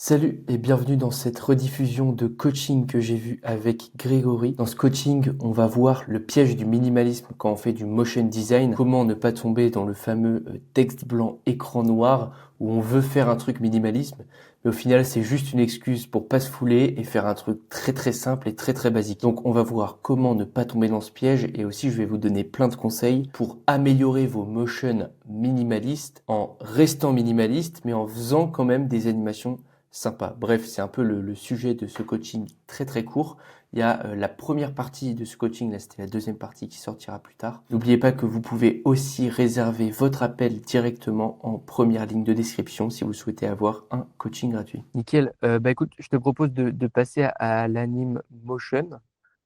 Salut et bienvenue dans cette rediffusion de coaching que j'ai vu avec Grégory. Dans ce coaching, on va voir le piège du minimalisme quand on fait du motion design, comment ne pas tomber dans le fameux texte blanc écran noir où on veut faire un truc minimalisme, mais au final c'est juste une excuse pour pas se fouler et faire un truc très très simple et très très basique. Donc on va voir comment ne pas tomber dans ce piège et aussi je vais vous donner plein de conseils pour améliorer vos motions minimalistes en restant minimaliste mais en faisant quand même des animations sympa. Bref, c'est un peu le sujet de ce coaching très très court. Il y a la première partie de ce coaching, là c'était la deuxième partie qui sortira plus tard. N'oubliez pas que vous pouvez aussi réserver votre appel directement en première ligne de description si vous souhaitez avoir un coaching gratuit. Nickel. Écoute, je te propose de passer à l'anime motion.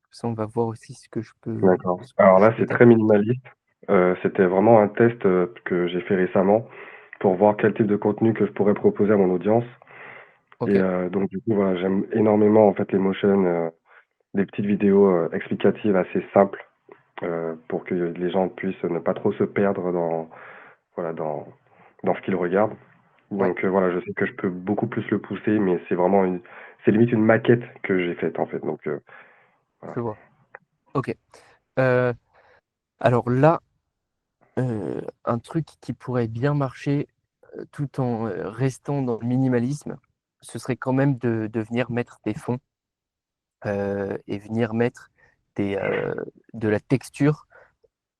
Ça, on va voir aussi D'accord. ce que Alors je là, peux c'est très t'apporter. minimaliste. C'était vraiment un test que j'ai fait récemment pour voir quel type de contenu que je pourrais proposer à mon audience. Et Ok, donc du coup, voilà, j'aime énormément en fait les motions, des petites vidéos explicatives assez simples pour que les gens puissent ne pas trop se perdre dans voilà dans ce qu'ils regardent. ouais, Donc voilà, je sais que je peux beaucoup plus le pousser, mais c'est limite une maquette que j'ai faite en fait. Donc voilà. je vois. Ok. Euh, alors là, un truc qui pourrait bien marcher tout en restant dans le minimalisme, ce serait quand même de venir mettre des fonds et venir mettre des, euh, de la texture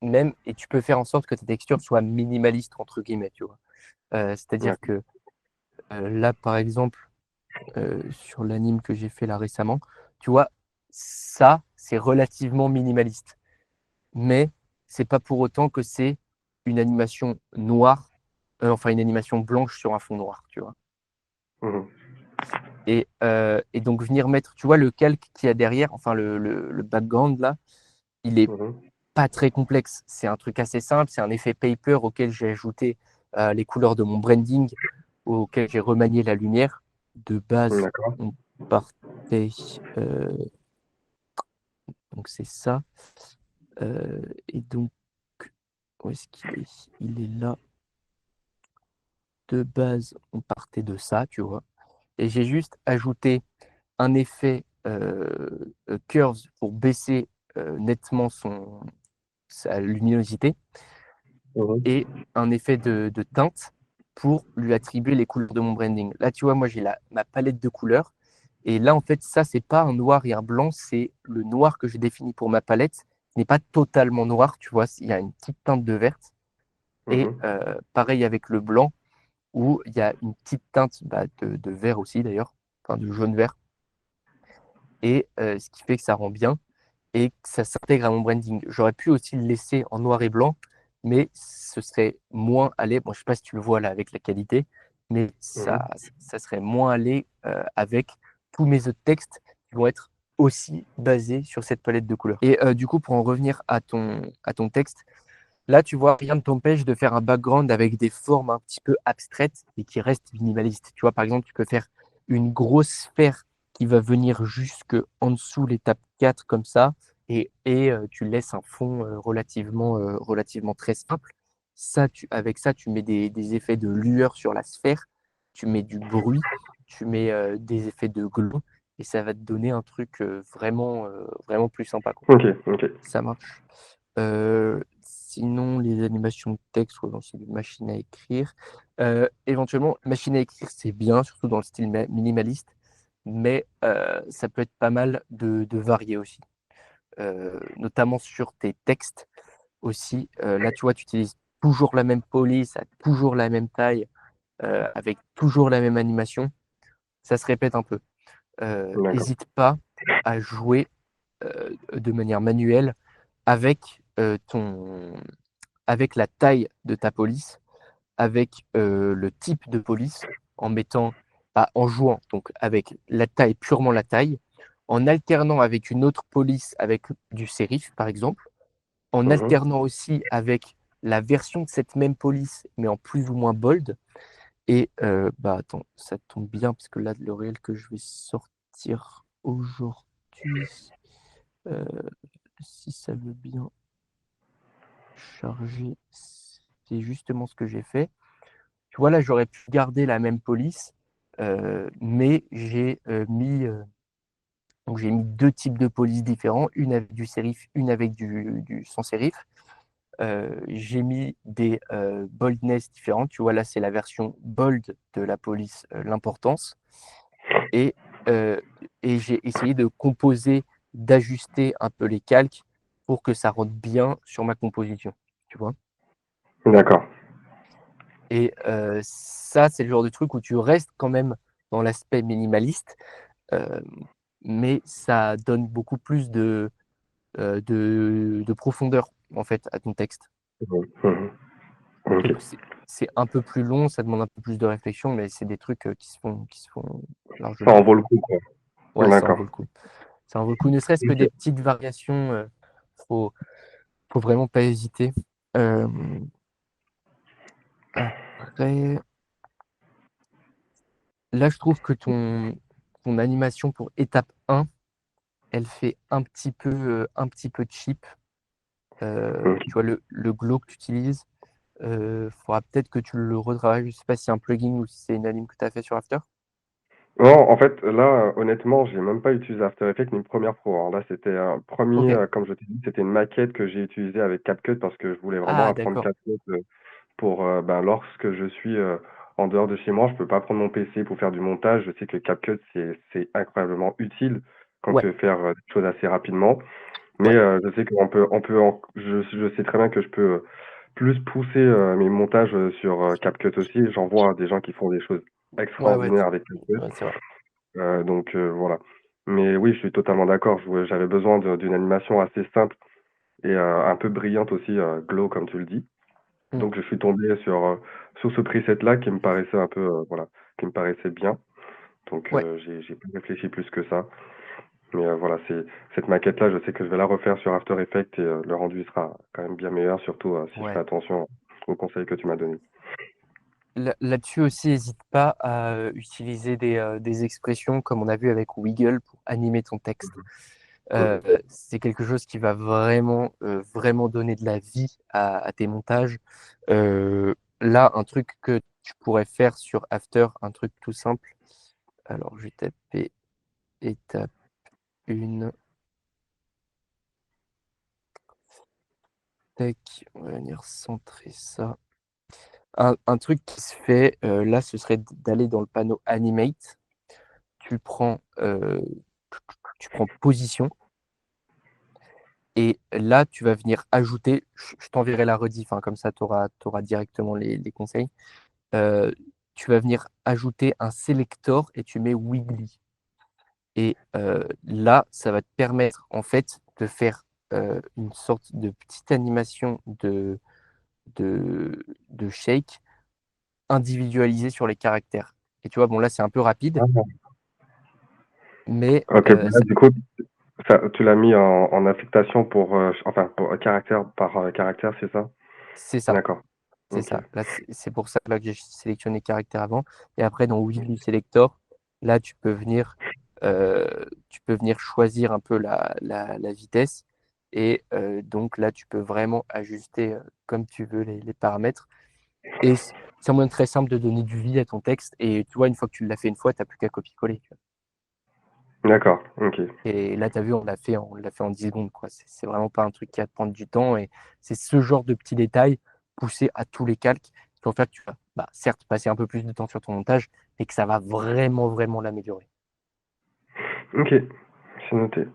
même, et tu peux faire en sorte que ta texture soit minimaliste, entre guillemets, tu vois. C'est-à-dire D'accord. que là, par exemple, sur l'anime que j'ai fait là récemment, tu vois, ça, c'est relativement minimaliste. Mais c'est pas pour autant que c'est une animation noire, enfin une animation blanche sur un fond noir, tu vois. Mhm. Et donc venir mettre, tu vois, le calque qu'il y a derrière, enfin le background là, il est Mhm. pas très complexe. C'est un truc assez simple, c'est un effet paper auquel j'ai ajouté les couleurs de mon branding, auquel j'ai remanié la lumière. De base, D'accord. on partait, euh, donc c'est ça. Et donc, où est-ce qu'il est? Il est là. De base, on partait de ça, tu vois. Et j'ai juste ajouté un effet curves pour baisser nettement sa luminosité Mhm. et un effet de teinte pour lui attribuer les couleurs de mon branding. Là, tu vois, moi, j'ai ma palette de couleurs. Et là, en fait, ça, c'est pas un noir et un blanc, c'est le noir que j'ai défini pour ma palette. Ce n'est pas totalement noir, tu vois, il y a une petite teinte de verte. Et Mhm. pareil avec le blanc, où il y a une petite teinte de vert aussi, d'ailleurs, enfin de jaune-vert. Et ce qui fait que ça rend bien et que ça s'intègre à mon branding. J'aurais pu aussi le laisser en noir et blanc, mais ce serait moins allé. Bon, je sais pas si tu le vois là avec la qualité, mais Mhm. ça serait moins allé avec tous mes autres textes qui vont être aussi basés sur cette palette de couleurs. Et du coup, pour en revenir à ton texte, là, tu vois, rien ne t'empêche de faire un background avec des formes un petit peu abstraites et qui restent minimalistes. Tu vois, par exemple, tu peux faire une grosse sphère qui va venir jusque en dessous l'étape 4 comme ça, et tu laisses un fond relativement très simple. Avec ça, tu mets des effets de lueur sur la sphère, tu mets du bruit, tu mets des effets de glow, et ça va te donner un truc vraiment plus sympa, quoi. Ok, ok. Ça marche. Sinon, les animations de texte, ouais, non, c'est une machine à écrire. Éventuellement, machine à écrire, c'est bien, surtout dans le style minimaliste, mais ça peut être pas mal de varier aussi, notamment sur tes textes aussi. Là, tu vois, tu utilises toujours la même police, à toujours la même taille, avec toujours la même animation. Ça se répète un peu. D'accord. Hésite pas à jouer de manière manuelle avec avec la taille de ta police, avec le type de police, en mettant, en jouant donc avec la taille, purement la taille, en alternant avec une autre police avec du sérif, par exemple, en Mhm. alternant aussi avec la version de cette même police, mais en plus ou moins bold. Et attends, ça tombe bien parce que là, le réel que je vais sortir aujourd'hui, euh, si ça veut bien charger, c'est justement ce que j'ai fait. Tu vois, là, j'aurais pu garder la même police, Mais j'ai mis deux types de polices différents, une avec du sérif, une avec du sans sérif. J'ai mis des boldness différents. Tu vois, là, c'est la version bold de la police, l'importance. Et, euh, et j'ai essayé de composer, d'ajuster un peu les calques pour que ça rentre bien sur ma composition. Tu vois? D'accord. Et ça, c'est le genre de truc où tu restes quand même dans l'aspect minimaliste, euh, mais ça donne beaucoup plus de profondeur en fait à ton texte. Mhm. Mhm. Ok. Donc c'est un peu plus long, ça demande un peu plus de réflexion, mais c'est des trucs qui se font Ça largement. en vaut le coup, quoi. Ouais, ça en D'accord. vaut le coup. Ça en vaut le coup, ne serait-ce que des Ok. petites variations, faut, faut vraiment pas hésiter. Euh, Après, là, je trouve que ton animation pour étape 1, elle fait un petit peu cheap. Tu Ok. vois, le glow que tu utilises, faudra peut-être que tu le retravailles. Je sais pas si c'est un plugin ou si c'est une anime que tu as fait sur After. Non, en fait, là, honnêtement, j'ai même pas utilisé After Effects ni Premiere Pro, hein. Là, c'était un premier, Ok. comme je t'ai dit, c'était une maquette que j'ai utilisée avec CapCut parce que je voulais vraiment Ah, apprendre d'accord. CapCut pour ben, lorsque je suis en dehors de chez moi, je peux pas prendre mon PC pour faire du montage. Je sais que CapCut, c'est incroyablement utile quand Ouais, tu veux faire des choses assez rapidement. Mais ouais, je sais je sais très bien que je peux plus pousser mes montages sur CapCut aussi. J'en vois des gens qui font des choses ouais, ouais, extraordinaires avec CapCut. ouais, c'est vrai. Donc voilà. Mais oui, je suis totalement d'accord. J'avais besoin d'une animation assez simple et un peu brillante aussi, glow comme tu le dis. Mm. Donc je suis tombé sur ce preset-là qui me paraissait un peu voilà, qui me paraissait bien. Donc Ouais, j'ai pas réfléchi plus que ça. Mais voilà, c'est cette maquette-là, je sais que je vais la refaire sur After Effects et le rendu sera quand même bien meilleur, surtout si je fais ouais. attention aux conseils que tu m'as donnés. Là-dessus aussi, n'hésite pas à utiliser des expressions comme on a vu avec Wiggle pour animer ton texte. Mhm. C'est quelque chose qui va vraiment donner de la vie à tes montages. Là, un truc que tu pourrais faire sur After, un truc tout simple. Alors, je vais taper étape 1. Tac, on va venir centrer ça. Un truc qui se fait, là, ce serait d'aller dans le panneau Animate. Tu prends, euh, tu prends position et là, tu vas venir ajouter. Je t'enverrai la rediff, hein, comme ça, tu auras directement les conseils. Euh, Tu vas venir ajouter un selector et tu mets Wiggly. Et là, ça va te permettre en fait de faire une sorte de petite animation de shake individualisée sur les caractères. Et tu vois, bon, là, c'est un peu rapide, Ah, mais ok, bah là, du coup, tu l'as mis en affectation enfin, pour caractère par caractère, c'est ça? c'est ça. D'accord. C'est Ok. ça. Là, c'est pour ça là que j'ai sélectionné caractère avant. Et après, dans Weebly Selector, là, tu peux venir choisir un peu la vitesse. Et donc là, tu peux vraiment ajuster comme tu veux les paramètres. Et c'est un moyen très simple de donner du vie à ton texte. Et tu vois, une fois que tu l'as fait une fois, tu n'as plus qu'à copier-coller. Tu vois. D'accord. Ok. Et là, tu as vu, on l'a fait en 10 secondes, quoi. C'est vraiment pas un truc qui va te prendre du temps. Et c'est ce genre de petits détails poussés à tous les calques qui vont faire que tu vas, bah, certes, passer un peu plus de temps sur ton montage, mais que ça va vraiment, vraiment l'améliorer. Ok. C'est noté.